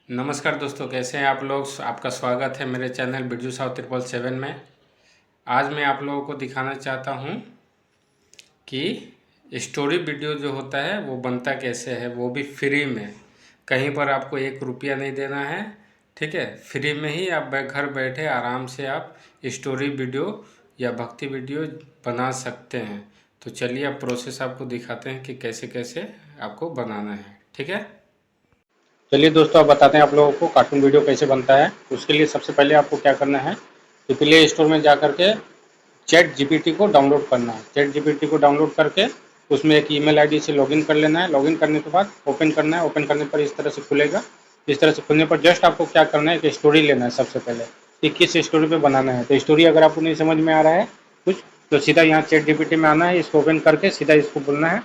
नमस्कार दोस्तों, कैसे हैं आप लोग। आपका स्वागत है मेरे चैनल बिरजू साहु 777 में। आज मैं आप लोगों को दिखाना चाहता हूं कि स्टोरी वीडियो जो होता है वो बनता कैसे है, वो भी फ्री में। कहीं पर आपको 1 रुपया नहीं देना है, ठीक है। फ्री में ही आप घर बैठे आराम से आप स्टोरी वीडियो या भक्ति वीडियो बना सकते हैं। तो चलिए अब प्रोसेस आपको दिखाते हैं कि कैसे कैसे आपको बनाना है, ठीक है। चलिए दोस्तों, अब बताते हैं आप लोगों को कार्टून वीडियो कैसे बनता है। उसके लिए सबसे पहले आपको क्या करना है कि प्ले स्टोर में जा करके चैट जीपीटी को डाउनलोड करना है। चैट जीपीटी को डाउनलोड करके उसमें एक ईमेल आईडी से लॉगिन कर लेना है। लॉगिन करने के बाद ओपन करना है। ओपन करने पर इस तरह से खुलेगा। इस तरह से खुलने पर जस्ट आपको क्या करना है कि स्टोरी लेना है सबसे पहले कि किस स्टोरी पे बनाना है। तो स्टोरी अगर आपको नहीं समझ में आ रहा है कुछ, तो सीधा यहाँ चैट जीपीटी में आना है। इसको ओपन करके सीधा इसको बोलना है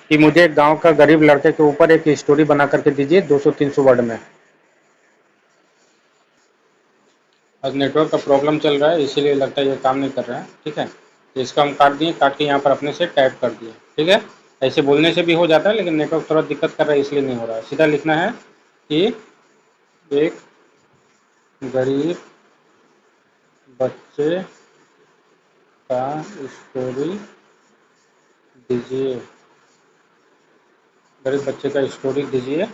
कि मुझे गांव का गरीब लड़के के ऊपर एक स्टोरी बना करके दीजिए 200-300 वर्ड में। आज नेटवर्क का प्रॉब्लम चल रहा है, इसीलिए लगता है ये काम नहीं कर रहा है, ठीक है। तो इसको हम काट दिए, काट के यहाँ पर अपने से टाइप कर दिए, ठीक है। ऐसे बोलने से भी हो जाता है, लेकिन नेटवर्क थोड़ा दिक्कत कर रहा है इसलिए नहीं हो रहा है। सीधा लिखना है कि एक गरीब बच्चे का स्टोरी दीजिए, गरीब बच्चे का स्टोरी दीजिए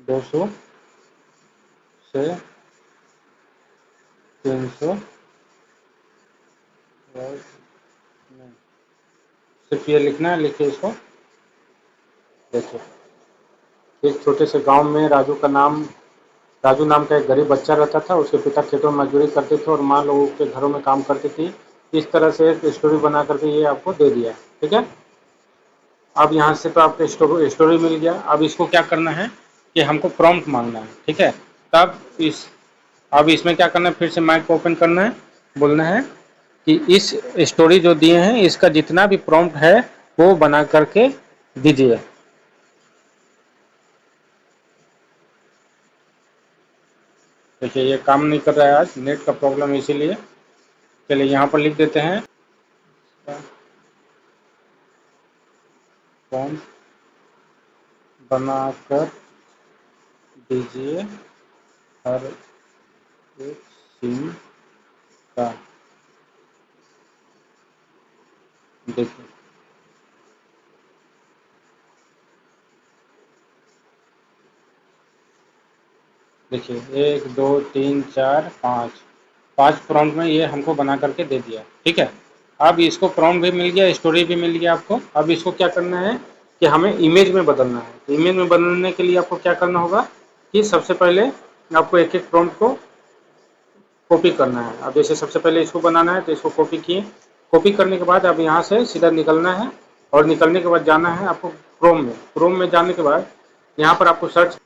200 से 300 वर्ड में। सिर्फ ये लिखना है। लिखिए इसको। देखिए, एक छोटे से गांव में राजू नाम का एक गरीब बच्चा रहता था। उसके पिता खेतों में मजदूरी करते थे और माँ लोगों के घरों में काम करती थी। इस तरह से एक स्टोरी बना करके ये आपको दे दिया, ठीक है। अब यहाँ से तो आपको स्टोरी मिल गया। अब इसको क्या करना है कि हमको प्रॉम्प्ट मांगना है, ठीक है। तब अब इसमें क्या करना है, फिर से माइक को ओपन करना है। बोलना है कि इस स्टोरी जो दिए हैं इसका जितना भी प्रॉम्प्ट है वो बना करके दीजिए। देखिए, ये काम नहीं कर रहा है, आज नेट का प्रॉब्लम है इसीलिए। चलिए यहाँ पर लिख देते हैं फॉर्म बनाकर दीजिए हर एक सीन का। देखिए, देखिए 1 2 3 4 5 5 प्रॉम्प्ट में ये हमको बना करके दे दिया, ठीक है। अब इसको प्रॉम्प्ट भी मिल गया, स्टोरी भी मिल गया आपको। अब इसको क्या करना है कि हमें इमेज में बदलना है। इमेज में बदलने के लिए आपको क्या करना होगा कि सबसे पहले आपको एक एक प्रॉम्प्ट को कॉपी करना है। अब जैसे सबसे पहले इसको बनाना है तो इसको कॉपी किए। कॉपी करने के बाद अब यहाँ से सीधा निकलना है और निकलने के बाद जाना है आपको क्रोम में। क्रोम में जाने के बाद यहाँ पर आपको सर्च,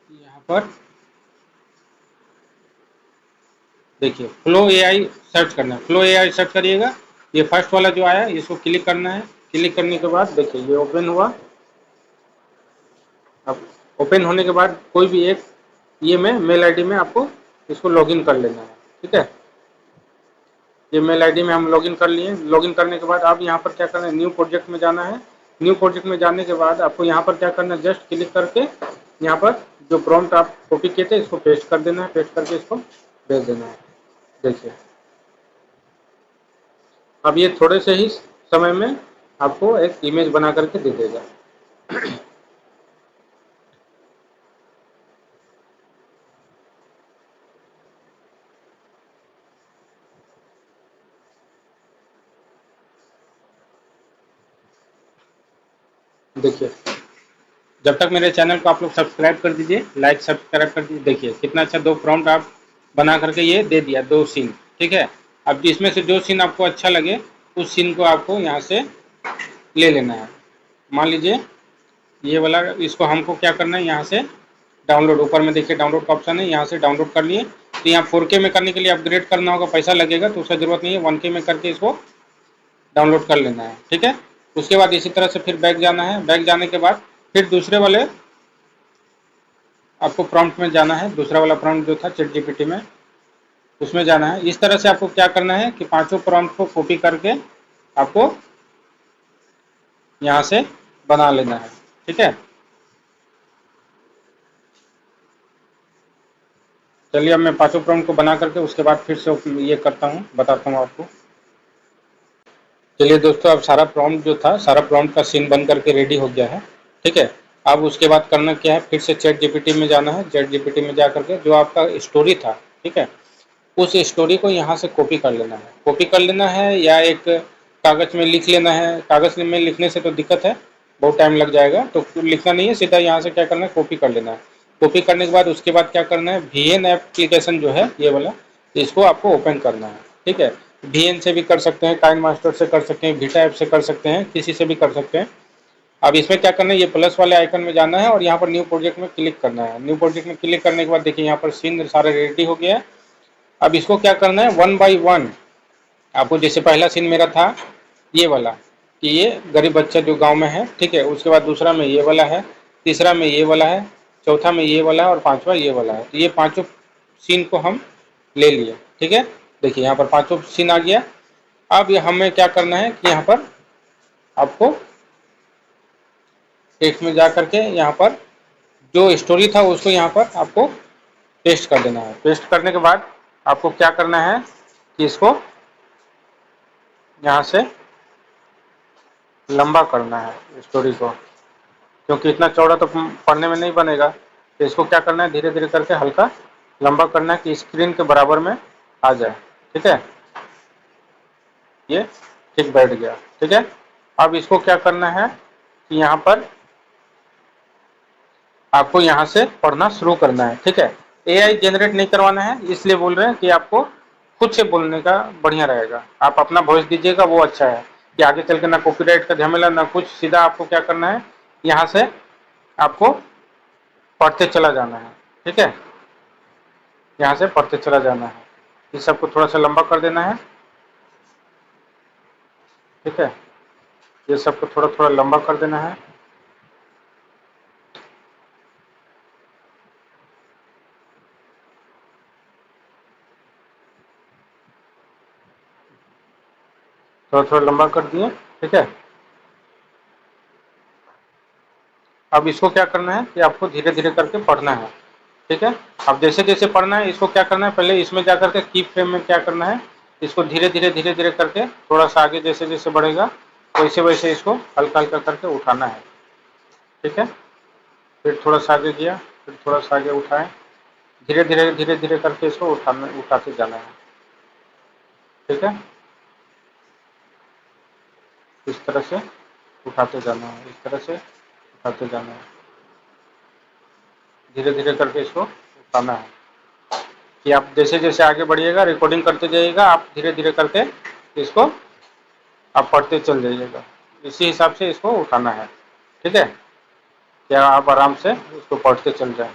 यहाँ पर देखिए फ्लो एआई सर्च करना है। फ्लो एआई सर्च करिएगा। ये फर्स्ट वाला जो आया इसको क्लिक करना है। क्लिक करने के बाद देखिए ये ओपन हुआ। अब ओपन होने के बाद कोई भी एक ये में मेल आईडी में आपको इसको लॉगिन कर लेना है, ठीक है। ये मेल आईडी में हम लॉगिन कर लिए। लॉगिन करने के बाद अब यहाँ पर क्या करना है, न्यू प्रोजेक्ट में जाना है। न्यू प्रोजेक्ट में जाने के बाद आपको यहाँ पर क्या करना है, जस्ट क्लिक करके यहाँ पर जो प्रॉम्प्ट आप कॉपी किए थे इसको पेस्ट कर देना है। पेस्ट करके इसको भेज देना है। देखिए, अब ये थोड़े से ही समय में आपको एक इमेज बना करके दे देगा। देखिए, जब तक मेरे चैनल को आप लोग सब्सक्राइब कर दीजिए, लाइक सब्सक्राइब कर दीजिए। देखिए कितना अच्छा 2 प्रॉम्प्ट आप बना करके ये दे दिया, 2 सीन, ठीक है। अब इसमें से जो सीन आपको अच्छा लगे उस सीन को आपको यहाँ से ले लेना है। मान लीजिए ये वाला, इसको हमको क्या करना है, यहाँ से डाउनलोड, ऊपर में देखिए डाउनलोड का ऑप्शन है, यहाँ से डाउनलोड कर लिए। तो यहाँ 4K में करने के लिए अपग्रेड करना होगा, पैसा लगेगा, तो उसका जरूरत नहीं है। 1K में करके इसको डाउनलोड कर लेना है, ठीक है। उसके बाद इसी तरह से फिर बैक जाना है। बैक जाने के बाद फिर दूसरे वाले आपको प्रॉम्प्ट में जाना है। दूसरा वाला प्रॉम्प्ट जो था चैट जीपीटी में, उसमें जाना है। इस तरह से आपको क्या करना है कि पांचों प्रॉम्प्ट को कॉपी करके आपको यहाँ से बना लेना है, ठीक है। चलिए अब मैं पांचों प्रॉम्प्ट को बना करके उसके बाद फिर से ये करता हूँ, बताता हूँ आपको। चलिए दोस्तों, अब सारा प्रॉम्प्ट जो था, सारा प्रॉम्प्ट का सीन बन करके रेडी हो गया है, ठीक है। अब उसके बाद करना क्या है, फिर से चैट जीपीटी में जाना है। चैट जीपीटी में जा करके जो आपका स्टोरी था, ठीक है, उस स्टोरी को यहाँ से कॉपी कर लेना है। कॉपी कर लेना है या एक कागज़ में लिख लेना है। कागज़ में लिखने से तो दिक्कत है, बहुत टाइम लग जाएगा, तो लिखना नहीं है, सीधा यहाँ से क्या करना है, कॉपी कर लेना है। कॉपी करने के बाद उसके बाद क्या करना है, वीएन एप्लीकेशन जो है ये वाला, इसको आपको ओपन करना है, ठीक है। वीएन से भी कर सकते हैं, काइन मास्टर से कर सकते हैं, वीटा ऐप से कर सकते हैं, किसी से भी कर सकते हैं। अब इसमें क्या करना है, ये प्लस वाले आइकन में जाना है और यहाँ पर न्यू प्रोजेक्ट में क्लिक करना है। न्यू प्रोजेक्ट में क्लिक करने के बाद देखिए यहाँ पर सीन सारा रेडी हो गया है। अब इसको क्या करना है, वन बाई वन आपको, जैसे पहला सीन मेरा था ये वाला कि ये गरीब बच्चा जो गांव में है, ठीक है। उसके बाद दूसरा में ये वाला है, तीसरा में ये वाला है, चौथा में ये वाला है और पांचवा ये वाला है। तो ये पांचों सीन को हम ले लिए, ठीक है। देखिए यहाँ पर पांचों सीन आ गया। अब ये हमें क्या करना है कि यहाँ पर आपको टेक्स्ट में जा करके यहाँ पर जो स्टोरी था उसको यहाँ पर आपको पेस्ट कर देना है। पेस्ट करने के बाद आपको क्या करना है कि इसको यहाँ से लंबा करना है स्टोरी को, क्योंकि इतना चौड़ा तो पढ़ने में नहीं बनेगा। तो इसको क्या करना है, धीरे धीरे करके हल्का लंबा करना है कि स्क्रीन के बराबर में आ जाए, ठीक है। ये ठीक बैठ गया, ठीक है। अब इसको क्या करना है कि यहाँ पर आपको यहाँ से पढ़ना शुरू करना है, ठीक है। एआई जनरेट नहीं करवाना है, इसलिए बोल रहे हैं कि आपको खुद से बोलने का बढ़िया रहेगा। आप अपना वॉइस दीजिएगा, वो अच्छा है कि आगे चल के ना कॉपीराइट का झमेला ना कुछ। सीधा आपको क्या करना है, यहाँ से आपको पढ़ते चला जाना है, ठीक है। यहाँ से पढ़ते चला जाना है। इस सबको थोड़ा सा लंबा कर देना है, ठीक है। ये सबको थोड़ा थोड़ा लंबा कर देना है। थोड़ा थोड़ा लंबा कर दिए, ठीक है। अब इसको क्या करना है कि आपको धीरे धीरे करके पढ़ना है, ठीक है। अब जैसे जैसे पढ़ना है, इसको क्या करना है, पहले इसमें जा करके की फ्रेम में क्या करना है, इसको धीरे धीरे करके थोड़ा सा आगे जैसे जैसे बढ़ेगा वैसे वैसे इसको हल्का हल्का करके उठाना है, ठीक है। फिर थोड़ा सा आगे गया, फिर थोड़ा सा आगे उठाएं, धीरे धीरे करके इसको उठाते जाना है, ठीक है। इस तरह से उठाते जाना है, इस तरह से उठाते जाना है, धीरे धीरे करके इसको उठाना है। कि आप जैसे जैसे आगे बढ़िएगा, रिकॉर्डिंग करते जाइएगा, आप धीरे धीरे करके इसको आप पढ़ते चल जाइएगा। इसी हिसाब से इसको उठाना है, ठीक है। क्या आप आराम से इसको पढ़ते चल जाएं,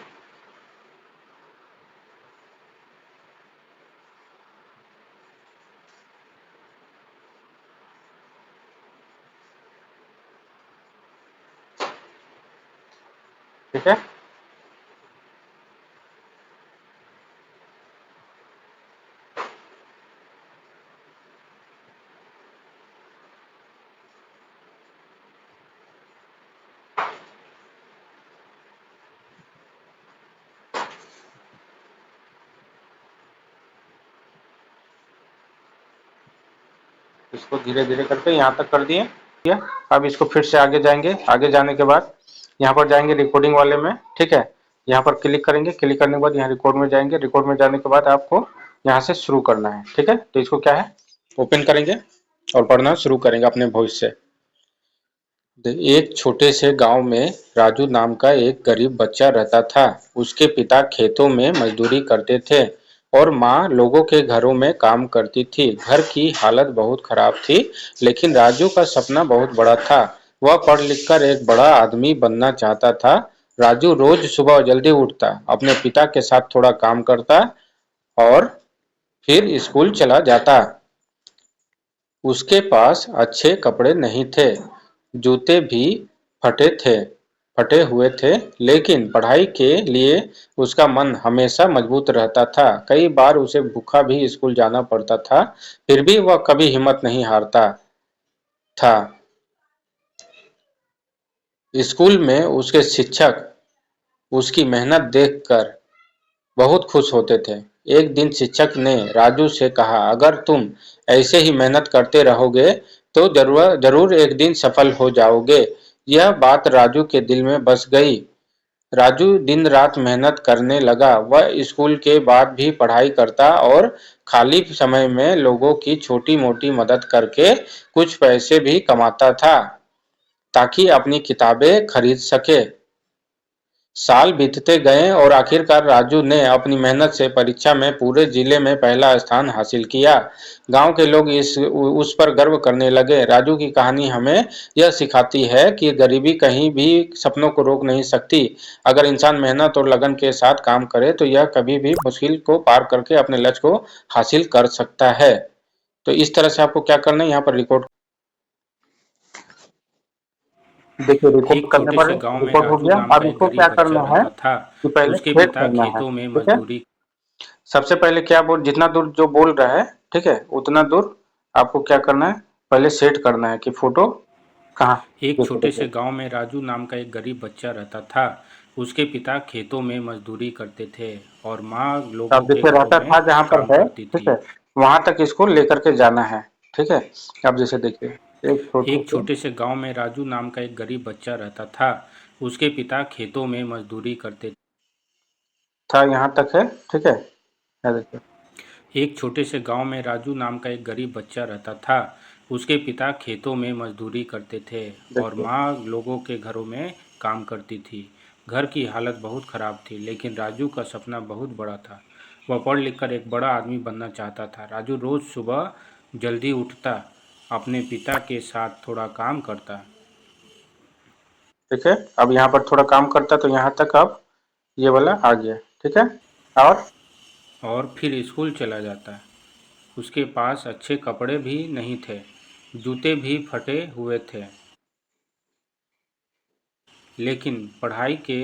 ठीक है। इसको धीरे धीरे करके यहाँ तक कर दिए। अब इसको फिर से आगे जाएंगे। आगे जाने के बाद यहाँ पर जाएंगे रिकॉर्डिंग वाले में, ठीक है। यहाँ पर क्लिक करेंगे, क्लिक करने के बाद यहाँ रिकॉर्ड में जाएंगे। रिकॉर्ड में जाने के बाद आपको यहाँ से शुरू करना है, ठीक है। तो इसको क्या है, ओपन करेंगे और पढ़ना शुरू करेंगे अपने वॉइस से। एक छोटे से गांव में राजू नाम का एक गरीब बच्चा रहता था। उसके पिता खेतों में मजदूरी करते थे और माँ लोगों के घरों में काम करती थी। घर की हालत बहुत खराब थी, लेकिन राजू का सपना बहुत बड़ा था। वह पढ़ लिखकर एक बड़ा आदमी बनना चाहता था। राजू रोज सुबह जल्दी उठता, अपने पिता के साथ थोड़ा काम करता और फिर स्कूल चला जाता। उसके पास अच्छे कपड़े नहीं थे, जूते भी फटे थे फटे हुए थे, लेकिन पढ़ाई के लिए उसका मन हमेशा मजबूत रहता था। कई बार उसे भूखा भी स्कूल जाना पड़ता था, फिर भी वह कभी हिम्मत नहीं हारता था। स्कूल में उसके शिक्षक उसकी मेहनत देखकर बहुत खुश होते थे। एक दिन शिक्षक ने राजू से कहा, अगर तुम ऐसे ही मेहनत करते रहोगे तो जरूर जरूर एक दिन सफल हो जाओगे। यह बात राजू के दिल में बस गई। राजू दिन रात मेहनत करने लगा। वह स्कूल के बाद भी पढ़ाई करता और खाली समय में लोगों की छोटी मोटी मदद करके कुछ पैसे भी कमाता था, ताकि अपनी किताबें खरीद सके। साल बीतते गए और आखिरकार राजू ने अपनी मेहनत से परीक्षा में पूरे जिले में पहला स्थान हासिल किया। गांव के लोग उस पर गर्व करने लगे। राजू की कहानी हमें यह सिखाती है कि गरीबी कहीं भी सपनों को रोक नहीं सकती। अगर इंसान मेहनत और लगन के साथ काम करे तो यह कभी भी मुश्किल को पार करके अपने लक्ष्य को हासिल कर सकता है। तो इस तरह से आपको क्या करना है, यहाँ पर रिकॉर्ड देखिए, रिकॉर्ड एक करने छोटे पर से गांव में रिकॉर्ड हो राजू गया। नाम अब का एक इसको क्या गरीब बच्चा करना है रहता था। कि पहले उसके सेट पिता करना है, खेतों में ठीक है। मजदूरी सबसे पहले क्या बोल जितना दूर जो बोल रहा है, ठीक है, उतना दूर आपको क्या करना है, पहले सेट करना है कि फोटो कहाँ। एक देखो छोटे देखो, से गांव में राजू नाम का एक गरीब बच्चा रहता था। उसके पिता खेतों में मजदूरी करते थे और माँ लोगों अब के जैसे घरों रहता में था जहाँ पर काम है, करती ठीक थी। है, वहां तक इसको लेकर के जाना है, ठीक है। अब जैसे देखिए, एक छोटे एक से छोटे से गांव में राजू नाम का एक गरीब बच्चा रहता था। उसके पिता खेतों में मजदूरी करते था, यहाँ तक है, ठीक है। ये देखिए, एक छोटे से गांव में राजू नाम का एक गरीब बच्चा रहता था। उसके पिता खेतों में मजदूरी करते थे और देखिए, माँ लोगों के घरों में काम करती थी। घर की हालत बहुत ख़राब थी, लेकिन राजू का सपना बहुत बड़ा था। वह पढ़ लिख कर एक बड़ा आदमी बनना चाहता था। राजू रोज़ सुबह जल्दी उठता, अपने पिता के साथ थोड़ा काम करता ठीक है। अब यहाँ पर थोड़ा काम करता तो यहाँ तक अब ये वाला आ गया, ठीक है। और और फिर स्कूल चला जाता। उसके पास अच्छे कपड़े भी नहीं थे, जूते भी फटे हुए थे, लेकिन पढ़ाई के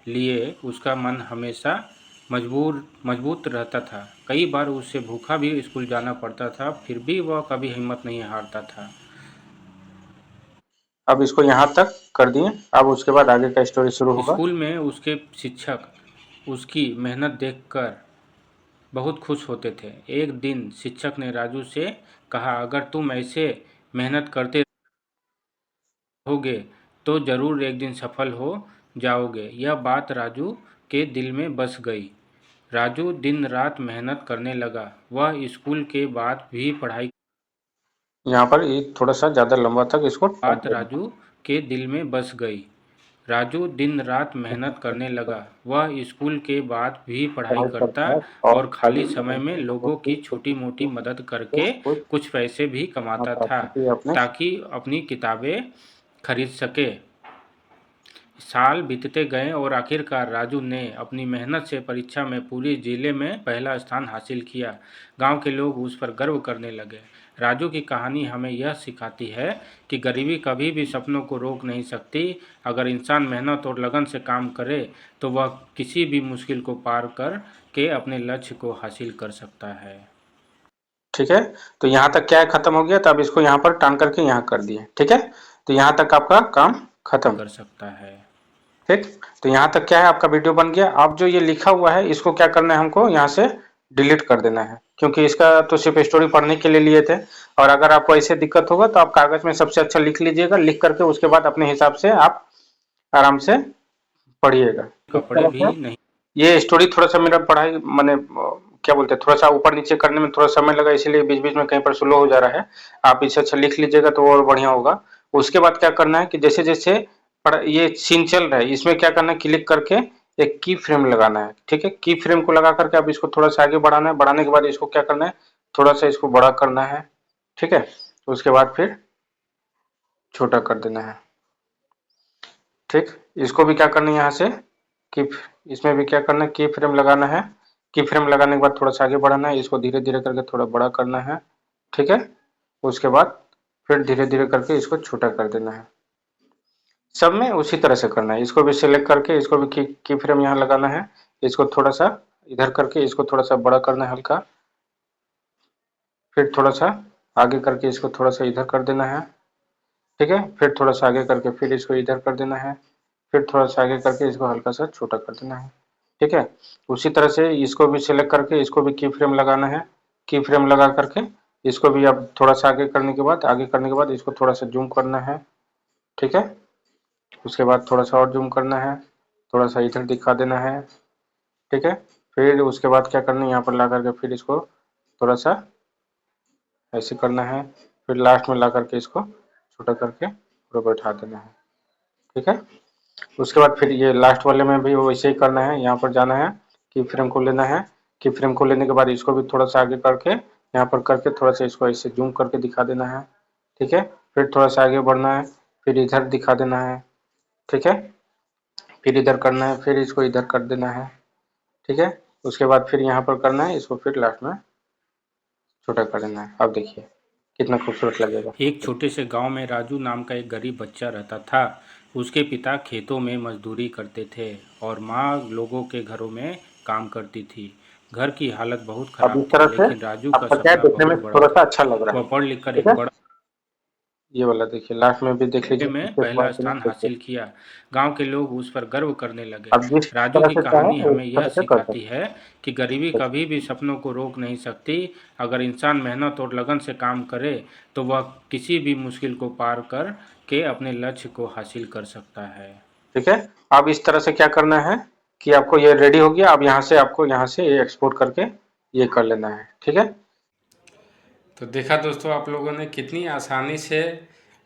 लिए उसका मन हमेशा मजबूत रहता था। कई बार उसे भूखा भी स्कूल जाना पड़ता था, फिर भी वह कभी हिम्मत नहीं हारता था। अब इसको यहाँ तक कर दिए। अब उसके बाद आगे का स्टोरी शुरू होगा। स्कूल में उसके शिक्षक उसकी मेहनत देखकर बहुत खुश होते थे। एक दिन शिक्षक ने राजू से कहा, अगर तुम ऐसे मेहनत करते रहोगे तो ज़रूर एक दिन सफल हो जाओगे। यह बात राजू के दिल में बस गई। राजू दिन रात मेहनत करने लगा। वह स्कूल के बाद भी पढ़ाई यहाँ पर ये थोड़ा सा ज़्यादा लंबा तक इसको टाइम बात देना। राजू के दिल में बस गई। राजू दिन रात मेहनत करने लगा। वह स्कूल के बाद भी पढ़ाई पढ़ाई करता करता है और और खाली खाली समय में लोगों लोगों की की छोटी छोटी मोटी मोटी मदद से करके कुछ कुछ पैसे भी कमाता था, ताकि अपने ताकि अपनी किताबें खरीद सके। साल बीतते गए और आखिरकार राजू ने अपनी मेहनत से परीक्षा में पूरे जिले में पहला स्थान हासिल किया। गांव के लोग उस पर गर्व करने लगे। राजू की कहानी हमें यह सिखाती है कि गरीबी कभी भी सपनों को रोक नहीं सकती। अगर इंसान मेहनत और लगन से काम करे तो वह किसी भी मुश्किल को पार कर के अपने लक्ष्य को हासिल कर सकता है। ठीक है। तो यहाँ तक क्या है, खत्म हो गया। तो अब इसको यहाँ पर टान करके यहाँ कर दिए, ठीक है। तो यहाँ तक आपका काम खत्म। कर सकता है। ठीक। तो यहाँ तक क्या है, आपका वीडियो बन गया। अब जो ये लिखा हुआ है इसको क्या करना है, हमको यहाँ से डिलीट कर देना है, क्योंकि इसका तो सिर्फ स्टोरी पढ़ने के लिए लिए थे। और अगर आपको ऐसे दिक्कत होगा तो आप कागज में सबसे अच्छा लिख लीजिएगा, लिख करके उसके बाद अपने हिसाब से आप आराम से पढ़िएगा। इस कपड़े तरह भी से नहीं ये स्टोरी थोड़ा सा मेरा पढ़ाई मैंने क्या बोलते हैं, थोड़ा सा ऊपर नीचे करने में थोड़ा समय लगा, इसीलिए बीच बीच में कहीं पर स्लो हो जा रहा है। आप इसे अच्छा लिख लीजिएगा तो और बढ़िया होगा। उसके बाद क्या करना है कि जैसे जैसे ये सीन चल रहा है, इसमें क्या करना है, क्लिक करके एक की फ्रेम लगाना है, ठीक है। की फ्रेम को लगा करके अब इसको थोड़ा सा आगे बढ़ाना है। बढ़ाने के बाद इसको क्या करना है, थोड़ा सा इसको बड़ा करना है, ठीक है। उसके बाद फिर छोटा कर देना है, ठीक। इसको भी क्या करना है, यहाँ से की इसमें भी क्या करना है, की फ्रेम लगाना है। की फ्रेम लगाने के बाद थोड़ा सा आगे बढ़ाना है, इसको धीरे धीरे करके थोड़ा बड़ा करना है, ठीक है। उसके बाद फिर धीरे धीरे करके इसको छोटा कर देना है। सब में उसी तरह से करना है। इसको भी सिलेक्ट करके इसको भी की फ्रेम यहाँ लगाना है। इसको थोड़ा सा इधर करके इसको थोड़ा सा बड़ा करना है हल्का। फिर थोड़ा सा आगे करके इसको थोड़ा सा इधर कर देना है, ठीक है। फिर थोड़ा सा आगे करके फिर इसको इधर कर देना है। फिर थोड़ा सा आगे करके इसको हल्का सा छोटा कर देना है। ठीक है। उसी तरह से इसको भी सिलेक्ट करके इसको भी की फ्रेम लगाना है। की फ्रेम लगा करके इसको भी अब थोड़ा सा आगे करने के बाद इसको थोड़ा सा जूम करना है। ठीक है। उसके बाद थोड़ा सा और जूम करना है, थोड़ा सा इधर दिखा देना है। ठीक है। फिर उसके बाद क्या करना है, यहाँ पर ला करके फिर इसको थोड़ा सा ऐसे करना है, फिर लास्ट में ला करके इसको छोटा करके पूरा बैठा देना है। ठीक है। उसके बाद फिर ये लास्ट वाले में भी वैसे ही करना है। यहाँ पर जाना है, की फ्रेम को लेना है। की फ्रेम को लेने के बाद इसको भी थोड़ा सा आगे करके यहाँ पर करके थोड़ा सा इसको ऐसे जूम करके दिखा देना है। ठीक है। फिर थोड़ा सा आगे बढ़ना है, फिर इधर दिखा देना है। ठीक है। फिर इधर करना है, फिर इसको इधर कर देना है। ठीक है। उसके बाद फिर यहाँ पर करना है, इसको फिर लास्ट में छोटा कर देना है। अब देखिए कितना खूबसूरत लगेगा। एक छोटे से गांव में राजू नाम का एक गरीब बच्चा रहता था। उसके पिता खेतों में मजदूरी करते थे और माँ लोगों के घरों में काम करती थी। घर की हालत बहुत अब खराब इस थी, तरह से लेकिन राजू का आपका क्या है, सपना देखने बहुत में बड़ा थोड़ा सा था। अच्छा लग रहा वह है। पढ़ लिख कर ठीक एक है। बड़ा ये वाला देखिए, लास्ट में भी देख लीजिए में पीछे से पहला बात स्थान देखिए। हासिल किया। गांव के लोग उस पर गर्व करने लगे। अब जिस राजू तरह की से कहानी चाहे उस हमें यह तरह से कर सिखाती सकते है कि गरीबी हैं। कभी भी सपनों को रोक नहीं सकती। अगर इंसान मेहनत और लगन से काम करे तो वह किसी भी मुश्किल को पार कर के अपने लक्ष्य को हासिल कर सकता है। ठीक है। अब इस तरह से क्या करना है कि आपको ये रेडी हो गया। अब यहाँ से आपको यहाँ से ये एक्सपोर्ट करके ये कर लेना है। ठीक है। तो देखा दोस्तों, आप लोगों ने कितनी आसानी से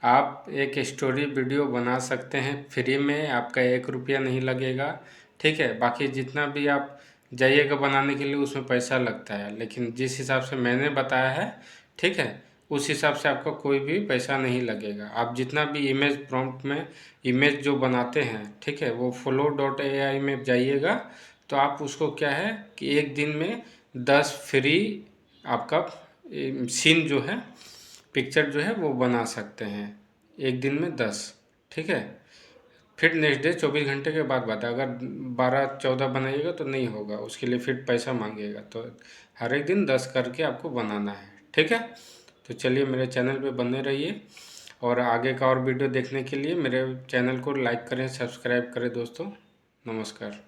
आप एक स्टोरी वीडियो बना सकते हैं फ्री में। आपका 1 रुपया नहीं लगेगा। ठीक है। बाकी जितना भी आप जाइएगा बनाने के लिए उसमें पैसा लगता है, लेकिन जिस हिसाब से मैंने बताया है, ठीक है, उस हिसाब से आपका कोई भी पैसा नहीं लगेगा। आप जितना भी इमेज प्रॉम्प्ट में इमेज जो बनाते हैं, ठीक है, वो flow.ai में जाइएगा तो आप उसको क्या है कि एक दिन में 10 फ्री आपका सीन जो है, पिक्चर जो है वो बना सकते हैं एक दिन में 10। ठीक है। फिर नेक्स्ट डे 24 घंटे के बाद बात है। अगर 12-14 बनाइएगा तो नहीं होगा, उसके लिए फिर पैसा मांगेगा। तो हर एक दिन 10 करके आपको बनाना है। ठीक है। तो चलिए मेरे चैनल पे बने रहिए और आगे का और वीडियो देखने के लिए मेरे चैनल को लाइक करें, सब्सक्राइब करें दोस्तों। नमस्कार।